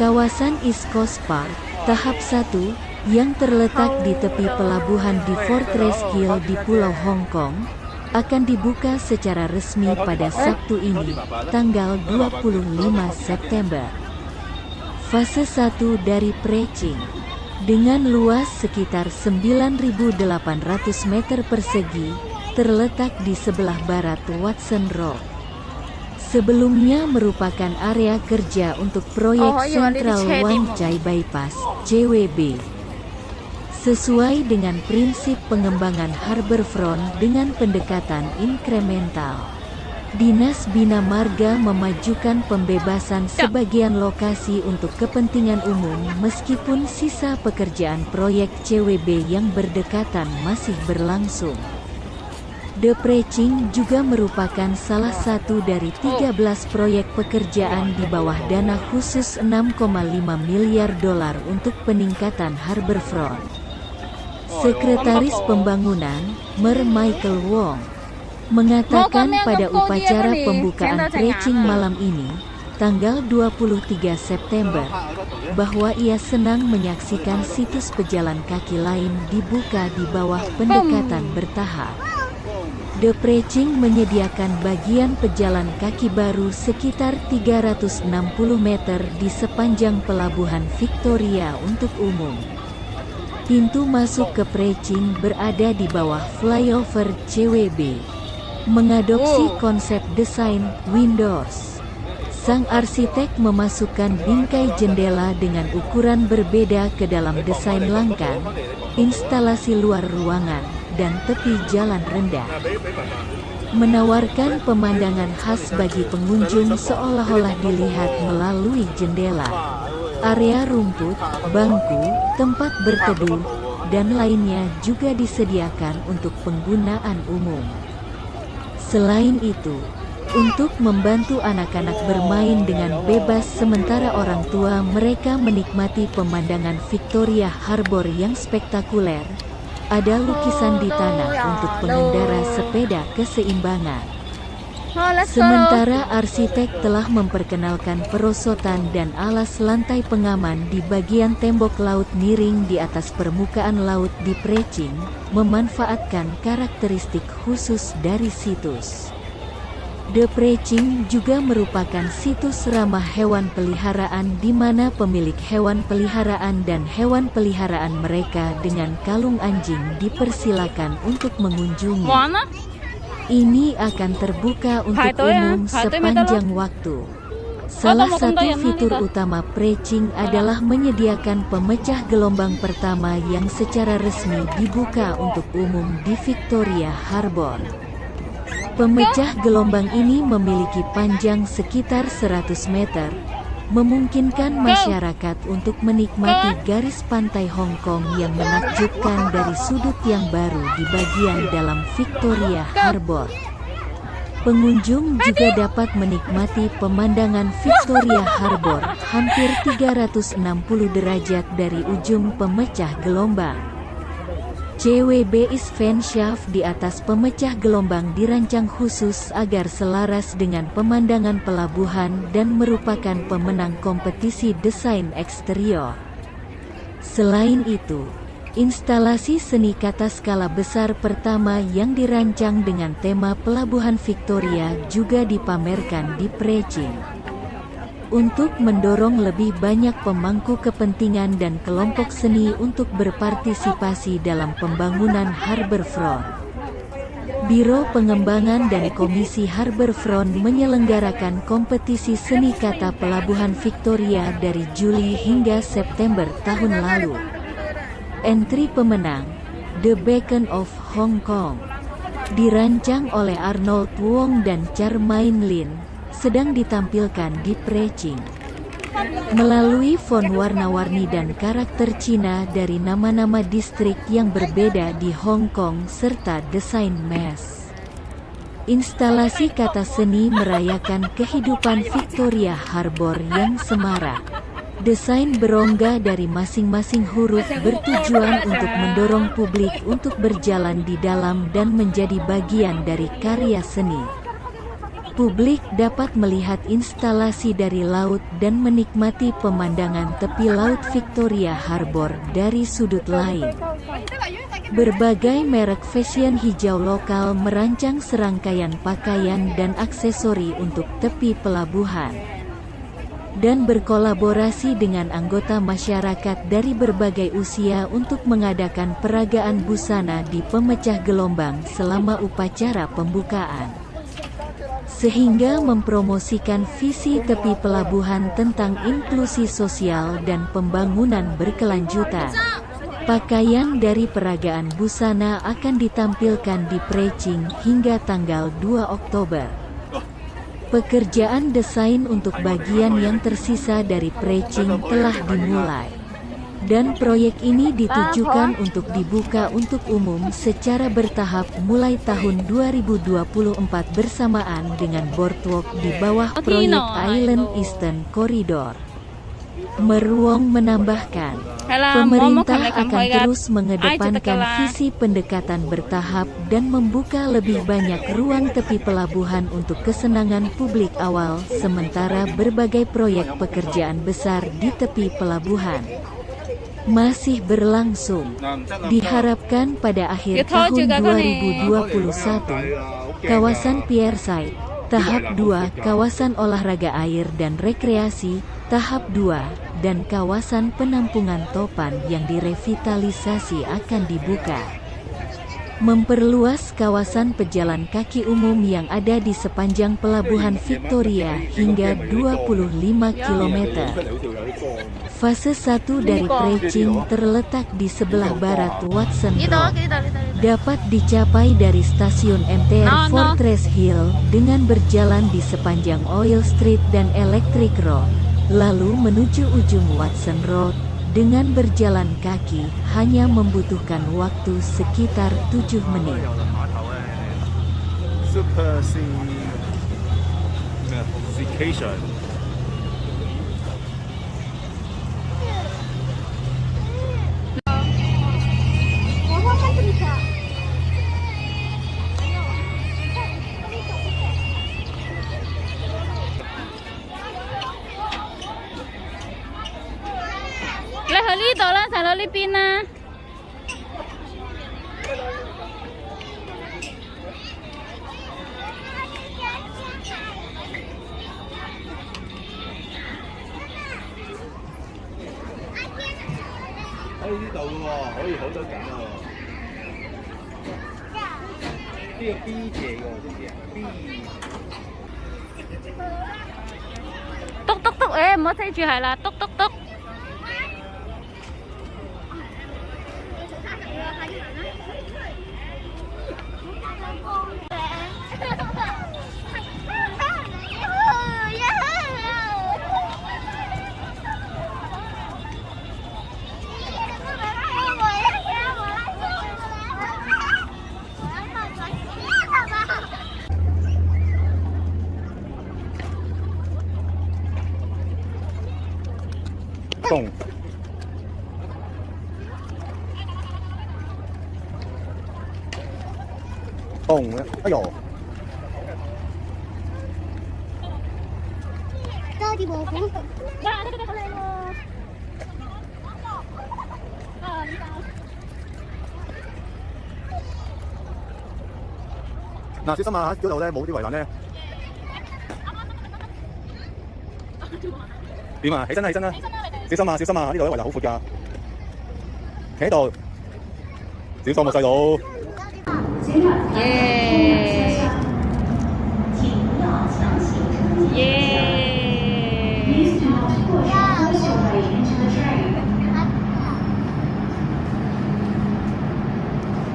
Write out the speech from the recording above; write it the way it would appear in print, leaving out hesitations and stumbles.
Kawasan East Coast Park, tahap 1, yang terletak di tepi pelabuhan di Fortress Hill di Pulau Hong Kong, akan dibuka secara resmi pada Sabtu ini, tanggal 25 September. Fase 1 dari Preaching, dengan luas sekitar 9.800 meter persegi, terletak di sebelah barat Watson Road. Sebelumnya merupakan area kerja untuk proyek Central Wan Chai Bypass, CWB. Sesuai dengan prinsip pengembangan harborfront dengan pendekatan inkremental, Dinas Bina Marga memajukan pembebasan sebagian lokasi untuk kepentingan umum meskipun sisa pekerjaan proyek CWB yang berdekatan masih berlangsung. The Preaching juga merupakan salah satu dari 13 proyek pekerjaan di bawah dana khusus $6,5 miliar untuk peningkatan harborfront. Sekretaris Pembangunan, Mer Michael Wong, mengatakan pada upacara pembukaan Preaching malam ini, tanggal 23 September, bahwa ia senang menyaksikan situs pejalan kaki lain dibuka di bawah pendekatan bertahap. The Preaching menyediakan bagian pejalan kaki baru sekitar 360 meter di sepanjang pelabuhan Victoria untuk umum. Pintu masuk ke Preaching berada di bawah flyover CWB. Mengadopsi konsep desain Windows, sang arsitek memasukkan bingkai jendela dengan ukuran berbeda ke dalam desain langkan, instalasi luar ruangan, dan tepi jalan rendah. Menawarkan pemandangan khas bagi pengunjung seolah-olah dilihat melalui jendela. Area rumput, bangku, tempat berteduh, dan lainnya juga disediakan untuk penggunaan umum. Selain itu, untuk membantu anak-anak bermain dengan bebas sementara orang tua mereka menikmati pemandangan Victoria Harbour yang spektakuler, ada lukisan di tanah untuk pengendara sepeda keseimbangan. Sementara arsitek telah memperkenalkan perosotan dan alas lantai pengaman di bagian tembok laut miring di atas permukaan laut di Preaching, memanfaatkan karakteristik khusus dari situs. The Preaching juga merupakan situs ramah hewan peliharaan di mana pemilik hewan peliharaan dan hewan peliharaan mereka dengan kalung anjing dipersilakan untuk mengunjungi. Ini akan terbuka untuk umum sepanjang waktu. Salah satu fitur utama Preaching adalah menyediakan pemecah gelombang pertama yang secara resmi dibuka untuk umum di Victoria Harbour. Pemecah gelombang ini memiliki panjang sekitar 100 meter, memungkinkan masyarakat untuk menikmati garis pantai Hong Kong yang menakjubkan dari sudut yang baru di bagian dalam Victoria Harbour. Pengunjung juga dapat menikmati pemandangan Victoria Harbour hampir 360 derajat dari ujung pemecah gelombang. CWB East Fan Shaft di atas pemecah gelombang dirancang khusus agar selaras dengan pemandangan pelabuhan dan merupakan pemenang kompetisi desain eksterior. Selain itu, instalasi seni kata skala besar pertama yang dirancang dengan tema Pelabuhan Victoria juga dipamerkan di Preaching. Untuk mendorong lebih banyak pemangku kepentingan dan kelompok seni untuk berpartisipasi dalam pembangunan harborfront, Biro Pengembangan dan Komisi Harborfront menyelenggarakan kompetisi seni kata Pelabuhan Victoria dari Juli hingga September tahun lalu. Entry pemenang, The Beacon of Hong Kong, dirancang oleh Arnold Wong dan Charmaine Lin, sedang ditampilkan di Preaching. Melalui font warna-warni dan karakter Cina dari nama-nama distrik yang berbeda di Hong Kong serta desain mes. Instalasi kata seni merayakan kehidupan Victoria Harbour yang semarak. Desain berongga dari masing-masing huruf bertujuan untuk mendorong publik untuk berjalan di dalam dan menjadi bagian dari karya seni. Publik dapat melihat instalasi dari laut dan menikmati pemandangan tepi laut Victoria Harbour dari sudut lain. Berbagai merek fashion hijau lokal merancang serangkaian pakaian dan aksesori untuk tepi pelabuhan, dan berkolaborasi dengan anggota masyarakat dari berbagai usia untuk mengadakan peragaan busana di pemecah gelombang selama upacara pembukaan, sehingga mempromosikan visi tepi pelabuhan tentang inklusi sosial dan pembangunan berkelanjutan. Pakaian dari peragaan busana akan ditampilkan di Preaching hingga tanggal 2 Oktober. Pekerjaan desain untuk bagian yang tersisa dari Preaching telah dimulai, dan proyek ini ditujukan untuk dibuka untuk umum secara bertahap mulai tahun 2024 bersamaan dengan boardwalk di bawah proyek Island Eastern Corridor. Meruong menambahkan, pemerintah akan terus mengedepankan visi pendekatan bertahap dan membuka lebih banyak ruang tepi pelabuhan untuk kesenangan publik awal, sementara berbagai proyek pekerjaan besar di tepi pelabuhan masih berlangsung. Diharapkan pada akhir tahun 2021, kawasan Pierside, tahap 2 kawasan olahraga air dan rekreasi, tahap 2, dan kawasan penampungan topan yang direvitalisasi akan dibuka. Memperluas kawasan pejalan kaki umum yang ada di sepanjang pelabuhan Victoria hingga 25 km. Fase 1 dari Preaching terletak di sebelah barat Watson Road. Dapat dicapai dari stasiun MTR Fortress Hill dengan berjalan di sepanjang Oil Street dan Electric Road, lalu menuju ujung Watson Road. Dengan berjalan kaki hanya membutuhkan waktu sekitar 7 menit. Tuk tuk tuk,唔好睇住係啦，tuk tuk tuk。凍，凍嘅，哎呦！多啲毛孔。嗱，小心啊！嗰度咧冇啲圍欄咧。點啊？起身啦，起身啦！小心啊，小心啊！呢度啲圍欄好闊㗎，企喺度，小心啊，細佬。耶！